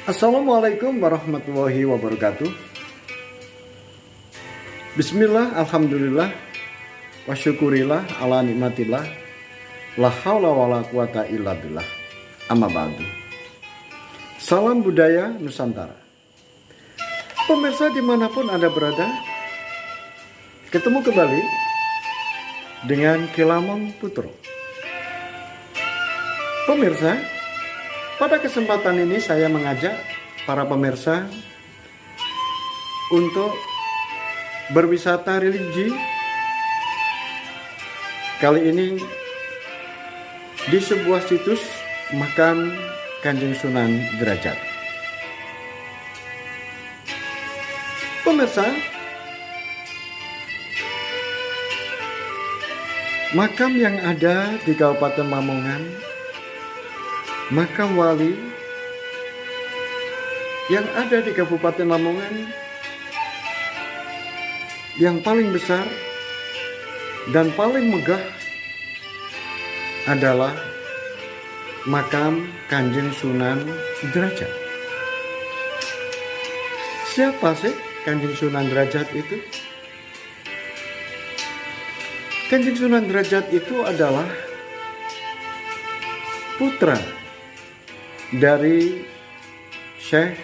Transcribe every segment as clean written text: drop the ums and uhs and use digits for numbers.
Assalamualaikum warahmatullahi wabarakatuh. Bismillah, alhamdulillah, wa syukurillah ala nikmatillah, la haula wa la quwata illa billah. Amma ba'du. Salam budaya Nusantara. Pemirsa dimanapun Anda berada, ketemu kembali dengan Kilamong Putro. Pemirsa, pada kesempatan ini saya mengajak para pemirsa untuk berwisata religi. Kali ini di sebuah situs makam Kanjeng Sunan Derajat. Pemirsa, makam yang ada di Kabupaten Lamongan, makam wali yang ada di Kabupaten Lamongan yang paling besar dan paling megah adalah makam Kanjeng Sunan Derajat. Siapa sih Kanjeng Sunan Derajat itu? Kanjeng Sunan Derajat itu adalah putra dari Syekh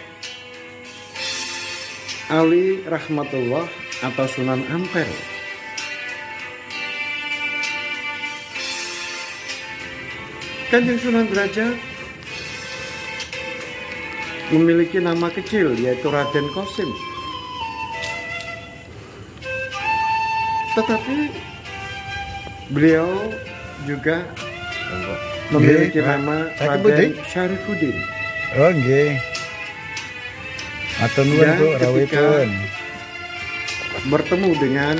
Ali Rahmatullah atau Sunan Ampel. Kanjeng Sunan Derajat memiliki nama kecil yaitu Raden Qasim. Tetapi beliau juga memiliki nama Raden Syarifuddin. Oh nggih. Matur nuwun Bu, rawuhipun. Bertemu dengan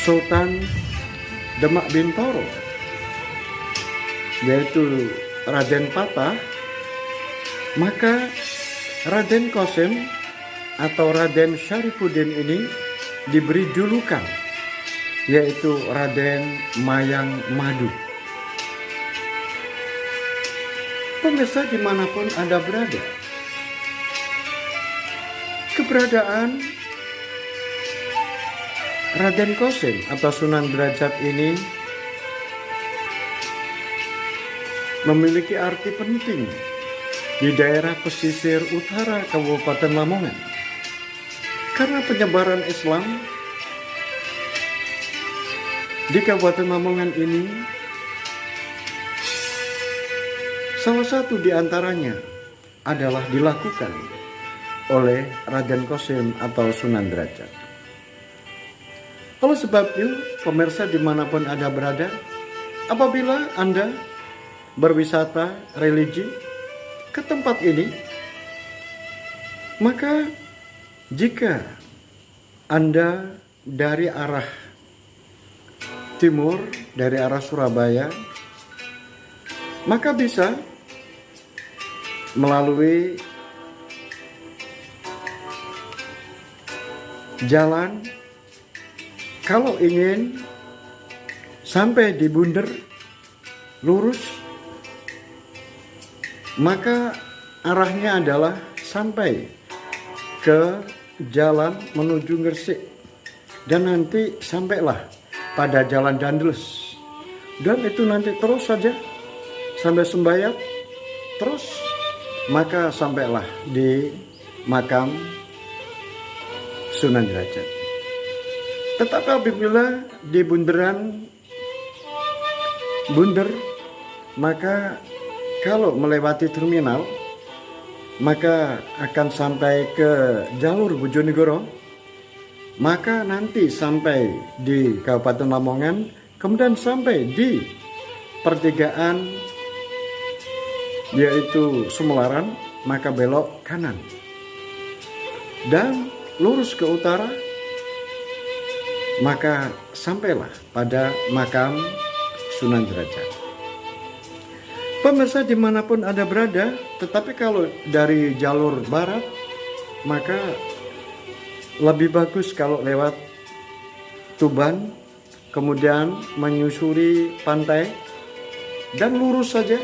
Sultan Demak Bintoro, yaitu Raden Patah, maka Raden Qasim atau Raden Syarifuddin ini diberi julukan yaitu Raden Mayang Madu. Pemirsa dimanapun Anda berada, keberadaan Raden Qasim atau Sunan Derajat ini memiliki arti penting di daerah pesisir utara Kabupaten Lamongan, karena penyebaran Islam di Kabupaten Lamongan ini salah satu di antaranya adalah dilakukan oleh Raden Qasim atau Sunan Derajat. Oleh sebab itu, pemirsa dimanapun Anda berada, apabila Anda berwisata religi ke tempat ini, maka jika Anda dari arah timur, dari arah Surabaya, maka bisa melalui jalan, kalau ingin sampai di Bunder lurus, maka arahnya adalah sampai ke jalan menuju Gresik, dan nanti sampailah pada jalan Dandeles, dan itu nanti terus saja sampai Sembayat, terus maka sampailah di makam Sunan Derajat. Tetapi apabila di Bunder, maka kalau melewati terminal, maka akan sampai ke jalur Bojonegoro, maka nanti sampai di Kabupaten Lamongan, kemudian sampai di pertigaan yaitu Sumelaran, maka belok kanan dan lurus ke utara, maka sampailah pada makam Sunan Derajat. Pemirsa dimanapun Anda berada, tetapi kalau dari jalur barat, maka lebih bagus kalau lewat Tuban, kemudian menyusuri pantai dan lurus saja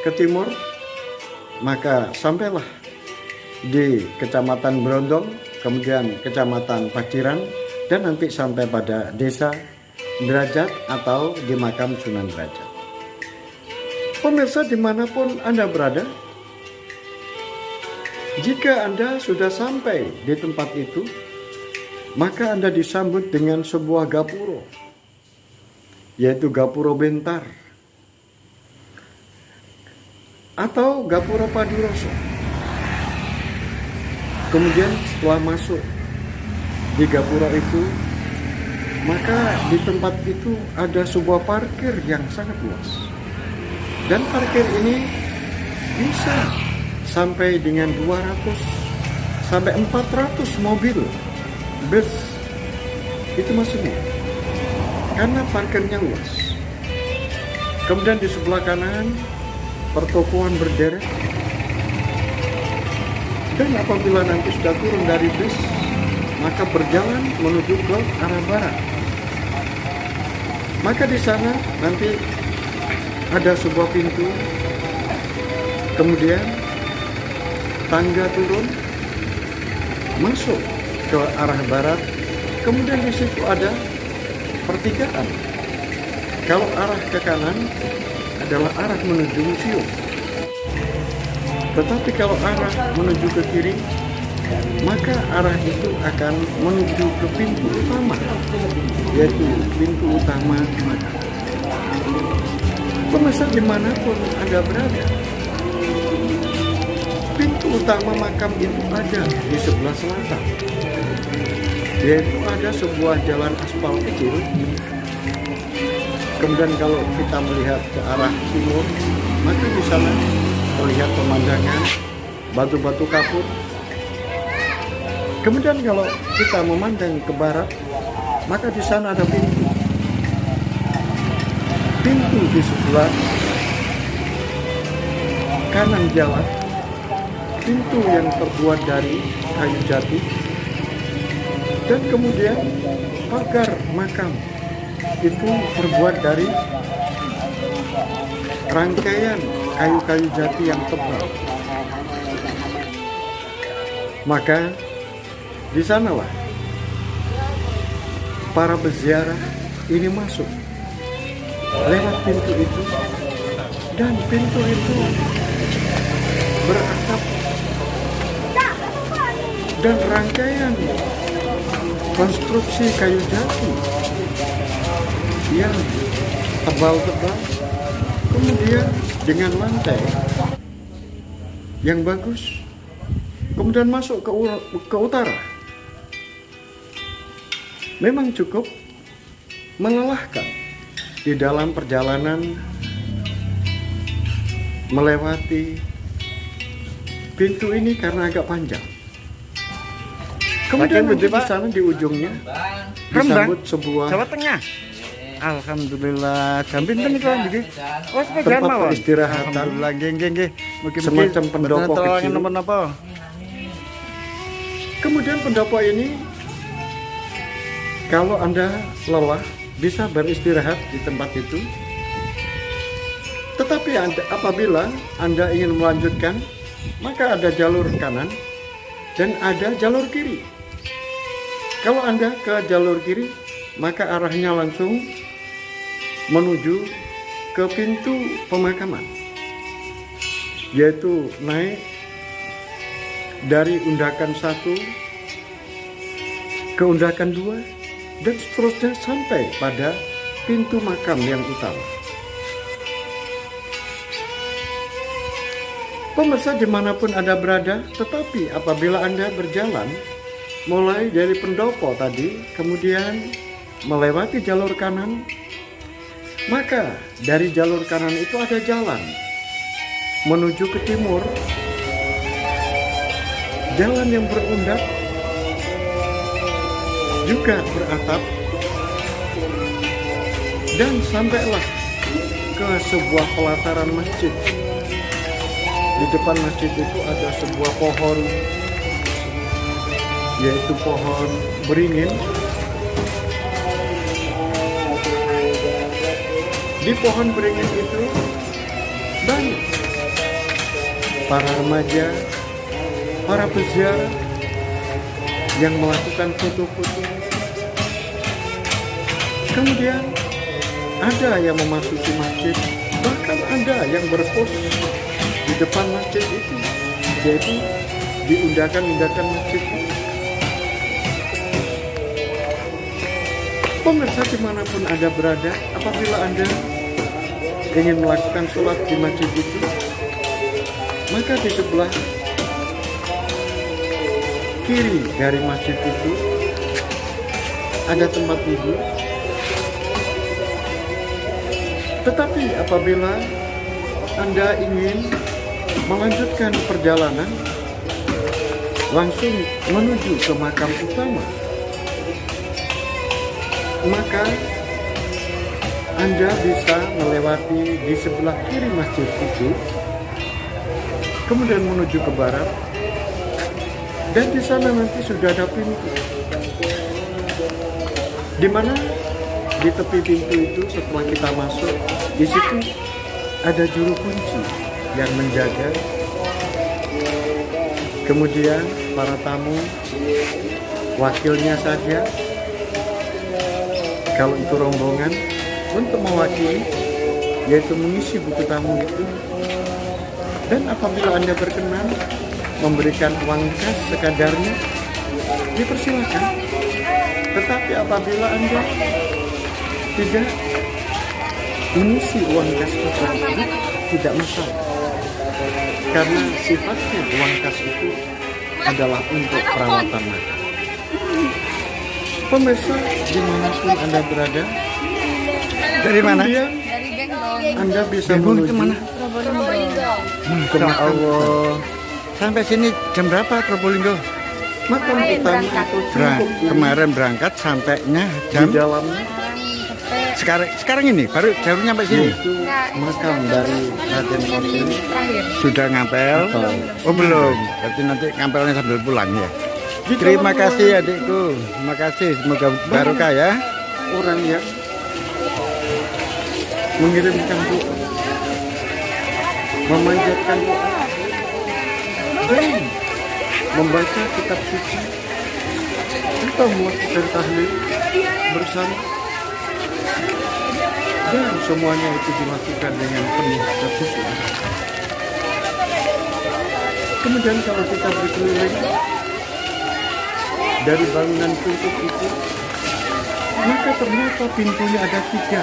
ke timur, maka sampailah di Kecamatan Brondong, kemudian Kecamatan Paciran, dan nanti sampai pada Desa Derajat atau di makam Sunan Derajat. Pemirsa dimanapun Anda berada, jika Anda sudah sampai di tempat itu, maka Anda disambut dengan sebuah gapuro, yaitu Gapuro Bentar atau Gapuro Padiroso. Kemudian setelah masuk di gapuro itu, maka di tempat itu ada sebuah parkir yang sangat luas. Dan parkir ini bisa sampai dengan 200 sampai 400 mobil bus. Itu masih muat karena parkirnya luas. Kemudian di sebelah kanan pertokoan berderet. Dan apabila nanti sudah turun dari bus, maka berjalan menuju ke arah barat. Maka di sana nanti ada sebuah pintu, kemudian tangga turun, masuk ke arah barat, kemudian di situ ada pertigaan. Kalau arah ke kanan adalah arah menuju museum. Tetapi kalau arah menuju ke kiri, maka arah itu akan menuju ke pintu utama, yaitu pintu utama makam. Pemirsa dimanapun Anda berada, pintu utama makam itu ada di sebelah selatan, yaitu ada sebuah jalan aspal kecil. Kemudian kalau kita melihat ke arah timur, maka di sana terlihat pemandangan batu-batu kapur. Kemudian kalau kita memandang ke barat, maka di sana ada pintu. Pintu di sebelah kanan jalan, pintu yang terbuat dari kayu jati, dan kemudian pagar makam itu terbuat dari rangkaian kayu-kayu jati yang tebal. Maka di sanalah para peziarah ini masuk lewat pintu itu, dan pintu itu beratap dan rangkaian konstruksi kayu jati yang tebal-tebal, kemudian dengan lantai yang bagus, kemudian masuk ke utara. Memang cukup melelahkan di dalam perjalanan melewati pintu ini karena agak panjang. Kemudian di sana di ujungnya disambut sebuah Jawa Tengah. Alhamdulillah, jam pinten niku nggih? Oh, tempat peristirahatan, alhamdulillah nggih. semacam pendopo kecil. Napa? Kemudian pendopo ini, kalau Anda lelah, bisa beristirahat di tempat itu. Tetapi apabila Anda ingin melanjutkan, maka ada jalur kanan dan ada jalur kiri. Kalau Anda ke jalur kiri, maka arahnya langsung menuju ke pintu pemakaman, yaitu naik dari undakan 1 ke undakan 2 dan seterusnya sampai pada pintu makam yang utama. Pemirsa dimanapun Anda berada, tetapi apabila Anda berjalan mulai dari pendopo tadi, kemudian melewati jalur kanan, maka dari jalur kanan itu ada jalan menuju ke timur, jalan yang berundak, juga beratap, dan sampailah ke sebuah pelataran masjid. Di depan masjid itu ada sebuah pohon, yaitu pohon beringin. Di pohon beringin itu banyak para remaja, para peziarah yang melakukan foto-foto. Kemudian ada yang memasuki masjid, bahkan ada yang berpos di depan masjid itu, yaitu diundang-undangkan masjid itu. Pemirsa dimanapun Anda berada, apabila Anda ingin melakukan sholat di masjid itu, maka di sebelah kiri dari masjid itu ada tempat wudhu. Tetapi apabila Anda ingin melanjutkan perjalanan langsung menuju ke makam utama, maka Anda bisa melewati di sebelah kiri masjid itu, kemudian menuju ke barat, dan di sana nanti sudah ada pintu, di mana di tepi pintu itu setelah kita masuk, di situ ada juru kunci yang menjaga. Kemudian para tamu, wakilnya saja, kalau itu rombongan, untuk mewakili, yaitu mengisi buku tamu itu. Dan apabila Anda berkenan memberikan uang kas sekadarnya, dipersilakan. Tetapi apabila Anda tidak mengisi uang kas tersebut, tidak masalah, karena sifatnya uang kas itu adalah untuk perawatan mata. Pemirsa dimanapun Anda berada, Dari mana? kemudian Dari Genggong. Anda bisa Gembong menuju itu mana? Probolinggo. ke Ya makam Allah. Sampai sini jam berapa Probolinggo? makam utama itu cukup Kemarin berangkat sampainya di jam dalamnya sekarang ini baru jauh nyampe sini. yaitu makam dari Raden Korsin. terakhir. Sudah ngampel? Oh belum. Berarti nanti ngampelnya sambil pulang ya. Di Terima dalam kasih ruangan adikku. Terima kasih. Semoga barokah ya. orang yang mengirimkan doa, memanjatkan doa, dan membaca kitab suci atau melakukan tahlil bersama, dan semuanya itu dilakukan dengan penuh kekhusyuan. Kemudian kalau kita berkeliling dari bangunan kutub itu, maka ternyata pintunya ada 3,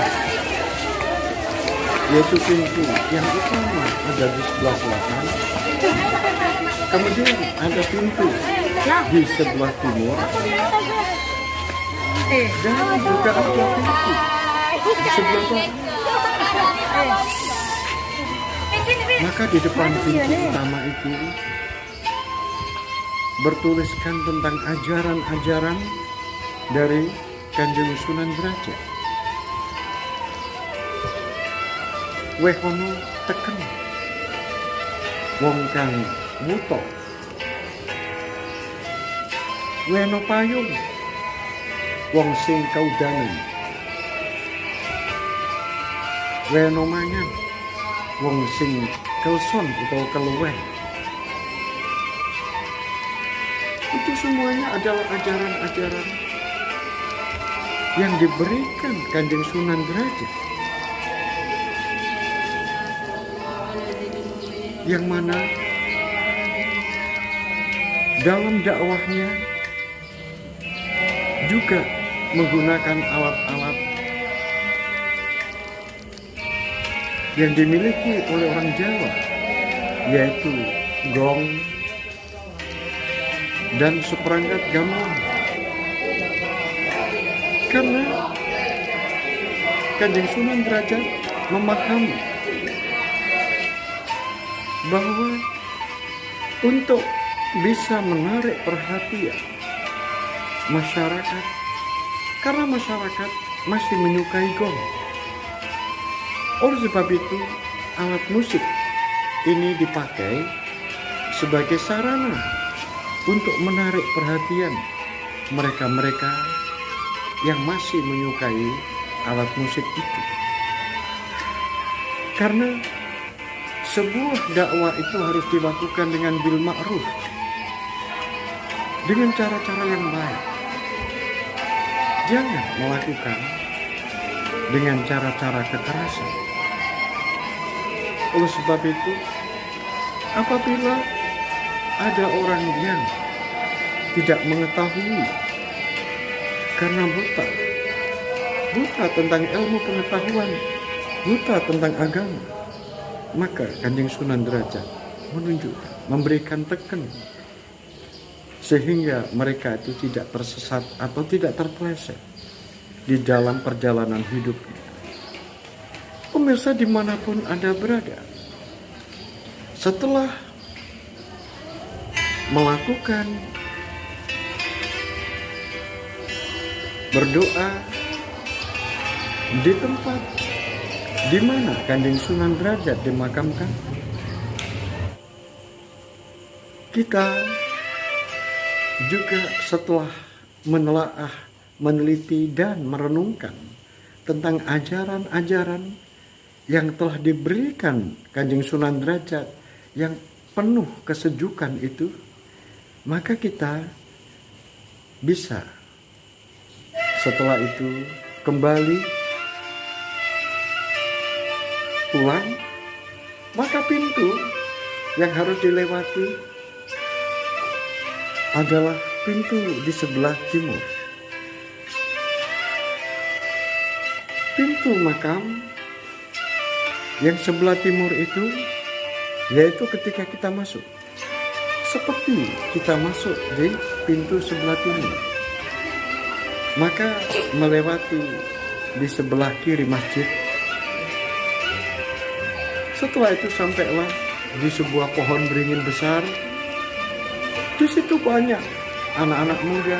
yaitu pintu yang utama ada di sebelah selatan, kemudian ada pintu di sebelah timur, dan juga ada pintu di sebelah barat. Maka di depan pintu utama itu bertuliskan tentang ajaran-ajaran dari Kanjeng Sunan Derajat. Wehono teken wong kang wuto, weno payung wong sing kaudanan, weno mangan wong sing kelson atau keluwen. Itu semuanya adalah ajaran-ajaran yang diberikan Kanjeng Sunan Derajat, yang mana dalam dakwahnya juga menggunakan alat-alat yang dimiliki oleh orang Jawa, yaitu gong dan seperangkat gamelan. Karena Kanjeng Sunan Derajat memahami bahwa untuk bisa menarik perhatian masyarakat, karena masyarakat masih menyukai gong, oleh sebab itu alat musik ini dipakai sebagai sarana untuk menarik perhatian mereka-mereka yang masih menyukai alat musik itu. Karena sebuah dakwah itu harus dilakukan dengan bil ma'ruf, dengan cara-cara yang baik. Jangan melakukan dengan cara-cara kekerasan. Oleh sebab itu, apabila ada orang yang tidak mengetahui karena buta tentang ilmu pengetahuan, buta tentang agama, maka Kanjeng Sunan Derajat menunjukkan, memberikan tekan sehingga mereka itu tidak tersesat atau tidak terpeleset di dalam perjalanan hidupnya. Pemirsa dimanapun Anda berada, setelah melakukan berdoa di tempat di mana Kanjeng Sunan Derajat dimakamkan, kita juga setelah menelaah, meneliti dan merenungkan tentang ajaran-ajaran yang telah diberikan Kanjeng Sunan Derajat yang penuh kesejukan itu, maka kita bisa setelah itu kembali pulang. Maka pintu yang harus dilewati adalah pintu di sebelah timur. Pintu makam yang sebelah timur itu yaitu ketika kita masuk, seperti kita masuk di pintu sebelah timur, maka melewati di sebelah kiri masjid. Setelah itu sampailah di sebuah pohon beringin besar. Di situ banyak anak-anak muda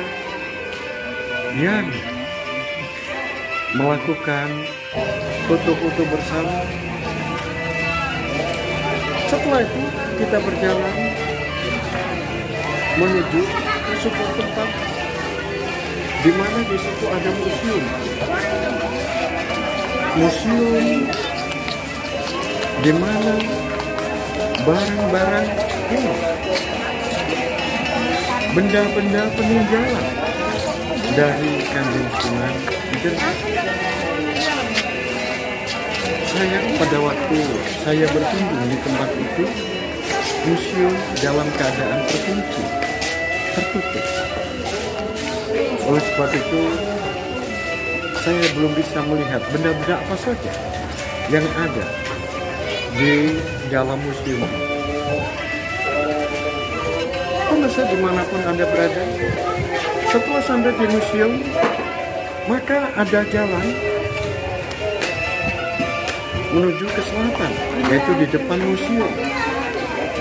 yang melakukan foto-foto bersama. Setelah itu kita berjalan menuju ke sebuah tempat di mana di situ ada museum di mana barang-barang ini, benda-benda peninggalan dari Kanjeng Sunan Derajat. Sayang pada waktu saya berkunjung di tempat itu, museum dalam keadaan terkunci, tertutup. Oleh sebab itu, saya belum bisa melihat benda-benda apa saja yang ada di dalam museum. Pemirsa dimanapun Anda berada, setelah sampai di museum, maka ada jalan menuju ke selatan, yaitu di depan museum,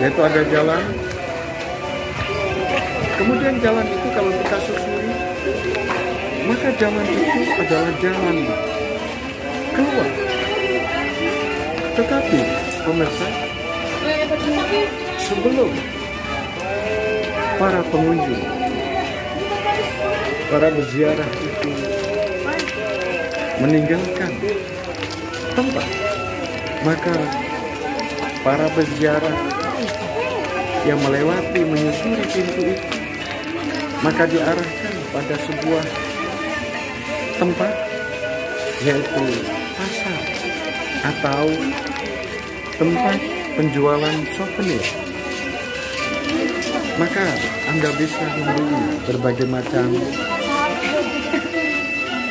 yaitu ada jalan. Kemudian jalan itu kalau kita susuri, maka jalan itu adalah jalan keluar. Tetapi pemirsa, sebelum para pengunjung, para berziarah itu meninggalkan tempat, maka para berziarah yang melewati, menyusuri pintu itu, maka diarahkan pada sebuah tempat, yaitu pasar atau tempat penjualan souvenir. Maka Anda bisa membeli berbagai macam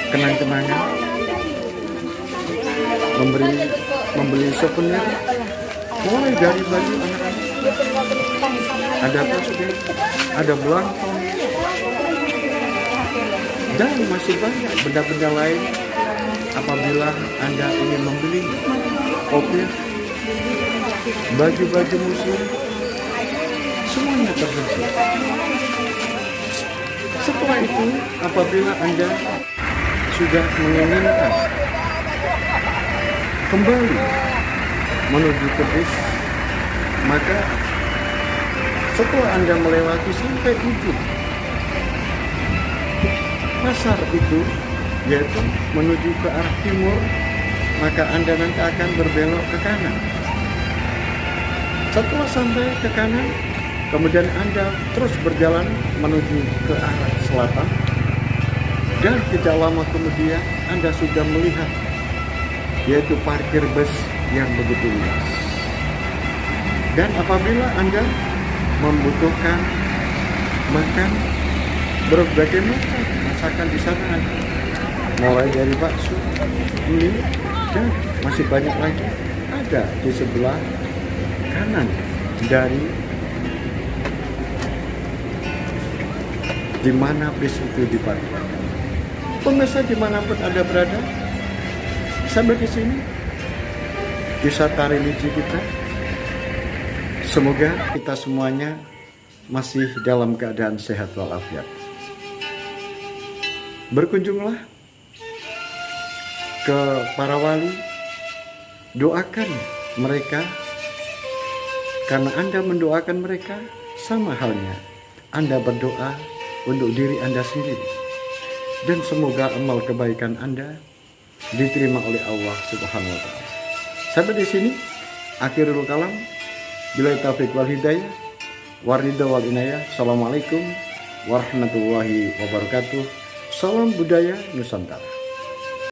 kenang-kenangan, membeli souvenir, mulai dari baju anak-anak, ada tasbih, ada belangkon, dan masih banyak benda-benda lain. Apabila Anda ingin membeli kopi, baju-baju muslim, semuanya tersedia. Setelah itu, apabila Anda sudah menginginkan kembali menuju ke bis, maka setelah Anda melewati sampai ujung pasar itu, yaitu menuju ke arah timur, maka Anda nanti akan berbelok ke kanan. Setelah sampai ke kanan, kemudian Anda terus berjalan menuju ke arah selatan, dan tidak lama kemudian Anda sudah melihat yaitu parkir bus yang begitu luas. Dan apabila Anda membutuhkan makan, berbagai macam masakan di sana ada, mulai dari bakso, mie, dan masih banyak lagi ada di sebelah kanan dari di mana bis itu diparkir. Pemirsa dimanapun Anda berada, sampai di sini wisata religi kita. Semoga kita semuanya masih dalam keadaan sehat walafiat. Berkunjunglah ke para wali, doakan mereka, karena Anda mendoakan mereka sama halnya Anda berdoa untuk diri Anda sendiri. Dan semoga amal kebaikan Anda diterima oleh Allah Subhanahu wa taala. Sampai di sini akhirul kalam. Billahi taufiq wal hidayah, waridha wal inayah. Assalamualaikum warahmatullahi wabarakatuh. Salam budaya Nusantara.